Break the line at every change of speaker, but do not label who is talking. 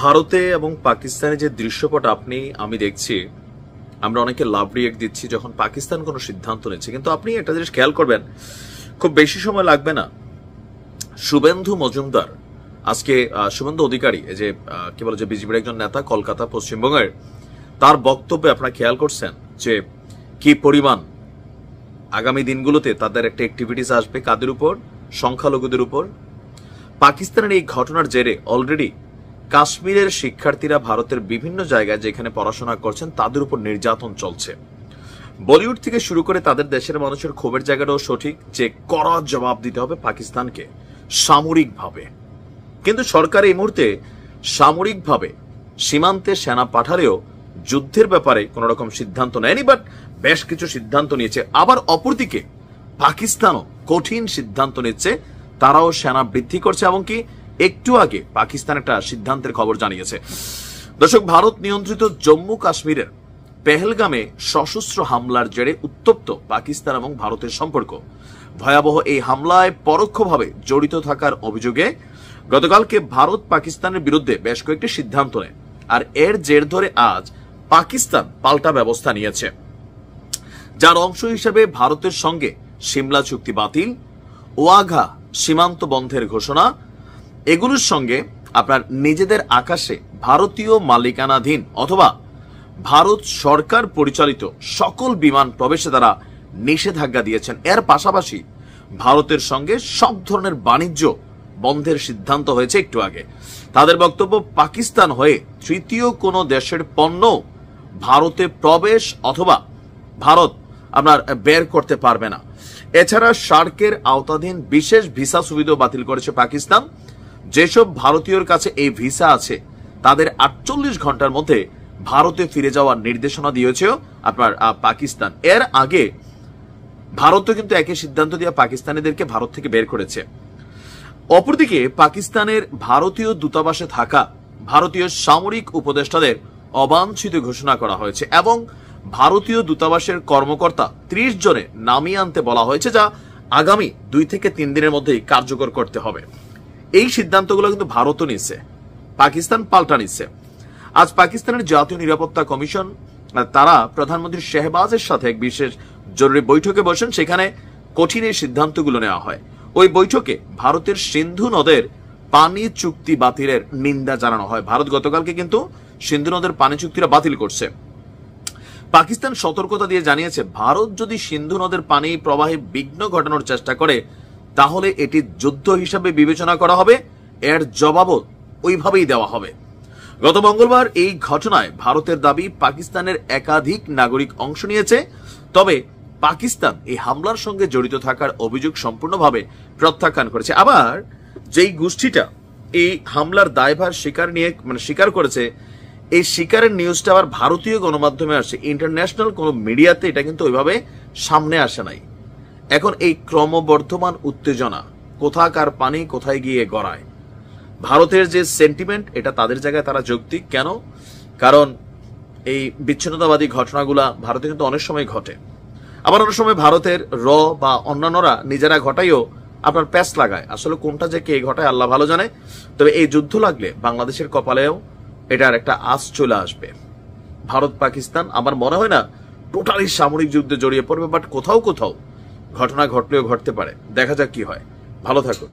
ভারতে এবং পাকিস্তানে যে দৃশ্যপট আমি দেখছি, আমরা অনেকে লাভ রিয়েক্ট দিচ্ছি যখন পাকিস্তান কোনো সিদ্ধান্ত নিচ্ছে, কিন্তু আপনি একটা জিনিস খেয়াল করবেন, খুব বেশি সময় লাগবে না। শুভেন্দু মজুমদার আজকে শুভেন্দু অধিকারী, এই যে কি বলে যে বিজেপির একজন নেতা কলকাতা পশ্চিমবঙ্গের, তার বক্তব্যে আপনারা খেয়াল করছেন যে কি পরিমাণ আগামী দিনগুলোতে তাদের একটা অ্যাক্টিভিটিস আসবে কাদের উপর, সংখ্যালঘুদের উপর। পাকিস্তানের এই ঘটনার জেরে অলরেডি কাশ্মীরের শিক্ষার্থীরা ভারতের বিভিন্ন জায়গায় যেখানে পড়াশোনা করছেন তাদের উপর নির্যাতন চলছে। বলিউড থেকে শুরু করে তাদের দেশের মানুষের ক্ষোভের জায়গাটাও সঠিক যে কড়া জবাব দিতে হবে পাকিস্তানকে সামরিকভাবে। কিন্তু সরকার এই মুহূর্তে সামরিকভাবে সীমান্তে সেনা পাঠালেও যুদ্ধের ব্যাপারে কোন রকম সিদ্ধান্ত নেয়নি, বাট বেশ কিছু সিদ্ধান্ত নিয়েছে। আবার অপরদিকে পাকিস্তানও কঠিন সিদ্ধান্ত নিচ্ছে, তারাও সেনা বৃদ্ধি করছে, এমনকি একটু আগে পাকিস্তান একটা সিদ্ধান্তের খবর জানিয়েছে। দর্শক, ভারত নিয়ন্ত্রিত জম্মু কাশ্মীরের পেহেলগামে সশস্ত্র হামলার জেরে উত্তপ্ত পাকিস্তান এবং ভারতের সম্পর্ক। ভয়াবহ এই হামলায় পরোক্ষভাবে জড়িত থাকার অভিযোগে গতকালকে ভারত পাকিস্তানের বিরুদ্ধে বেশ কয়েকটি সিদ্ধান্ত নেয়, আর এর জের ধরে আজ পাকিস্তান পাল্টা ব্যবস্থা নিয়েছে, যার অংশ হিসেবে ভারতের সঙ্গে সিমলা চুক্তি বাতিল, ওয়াঘা সীমান্ত বন্ধের ঘোষণা, এগুলোর সঙ্গে আপনার নিজেদের আকাশে ভারতীয় মালিকানাধীন অথবা ভারত সরকার পরিচালিত সকল বিমান প্রবেশে তারা নিষেধাজ্ঞা দিয়েছেন। এর পাশাপাশি ভারতের সঙ্গে সব ধরনের বাণিজ্য বন্ধের সিদ্ধান্ত হয়েছে একটু আগে। তাদের বক্তব্য, পাকিস্তান হয়ে তৃতীয় কোনো দেশের পণ্য ভারতে প্রবেশ অথবা ভারত আপনার বের করতে পারবে না। এছাড়া সার্কের আওতাধীন বিশেষ ভিসা সুবিধা বাতিল করেছে পাকিস্তান। যেসব ভারতীয়র কাছে এই ভিসা আছে তাদের 48 ঘন্টার মধ্যে ভারতে ফিরে যাওয়ার নির্দেশনা দিয়েছে আপনার পাকিস্তান। এর আগে ভারতও কিন্তু একই সিদ্ধান্ত দিয়ে পাকিস্তানিদেরকে ভারত থেকে বের করেছে। অপরদিকে পাকিস্তানের ভারতীয় দূতাবাসে থাকা ভারতীয় সামরিক উপদেষ্টাদের অবাঞ্ছিত ঘোষণা করা হয়েছে এবং ভারতীয় দূতাবাসের কর্মকর্তা 30 জনে নামিয়ে আনতে বলা হয়েছে, যা আগামী 2 থেকে 3 দিনের মধ্যেই কার্যকর করতে হবে। এই সিদ্ধান্তগুলো কিন্তু ভারতও নিচ্ছে, পাকিস্তান পাল্টা নিচ্ছে। আজ পাকিস্তানের জাতীয় নিরাপত্তা কমিশন তারা প্রধানমন্ত্রী শেহবাজের সাথে এক বিশেষ জরুরি বৈঠকে বসেন, সেখানে কঠিন এই সিদ্ধান্তগুলো নেওয়া হয়। ওই বৈঠকে ভারতের সিন্ধু নদের পানি চুক্তি বাতিলের নিন্দা জানানো হয়। ভারত গতকালকে কিন্তু সিন্ধু নদের পানি চুক্তিটা বাতিল করছে। পাকিস্তান সতর্কতা দিয়ে জানিয়েছে, ভারত যদি সিন্ধু নদের পানি প্রবাহে বিঘ্ন ঘটানোর চেষ্টা করে তাহলে এটি যুদ্ধ হিসাবে বিবেচনা করা হবে, এর জবাবও ওইভাবেই দেওয়া হবে। গত মঙ্গলবার এই ঘটনায় ভারতের দাবি পাকিস্তানের একাধিক নাগরিক অংশ নিয়েছে, তবে পাকিস্তান এই হামলার সঙ্গে জড়িত থাকার অভিযোগ সম্পূর্ণভাবে প্রত্যাখ্যান করেছে। আবার যেই গোষ্ঠীটা এই হামলার দায়ভার স্বীকার করেছে, এই স্বীকারের নিউজটা আবার ভারতীয় গণমাধ্যমে আসে, ইন্টারন্যাশনাল কোন মিডিয়াতে এটা কিন্তু ওইভাবে সামনে আসে নাই। এখন এই ক্রমবর্ধমান উত্তেজনা কোথাকার পানি কোথায় গিয়ে গড়ায়, ভারতের যে সেন্টিমেন্ট এটা তাদের জায়গায় তারা যৌক্তিক। কেন? কারণ এই বিচ্ছিন্নতাবাদী ঘটনাগুলা ভারতে কিন্তু অনেক সময় ঘটে, আবার অনেক সময় ভারতের বা অন্যান্যরা নিজেরা ঘটাইও আপনার প্যাচ লাগায়। আসলে কোনটা যে কে ঘটায় আল্লাহ ভালো জানে। তবে এই যুদ্ধ লাগলে বাংলাদেশের কপালেও এটার একটা আঁচ চলে আসবে। ভারত পাকিস্তান আমার মনে হয় না টোটালি সামরিক যুদ্ধে জড়িয়ে পড়বে, বাট কোথাও কোথাও ঘটনা ঘটলেও ঘটতে পারে। দেখা যাক কি হয়। ভালো থাকুন।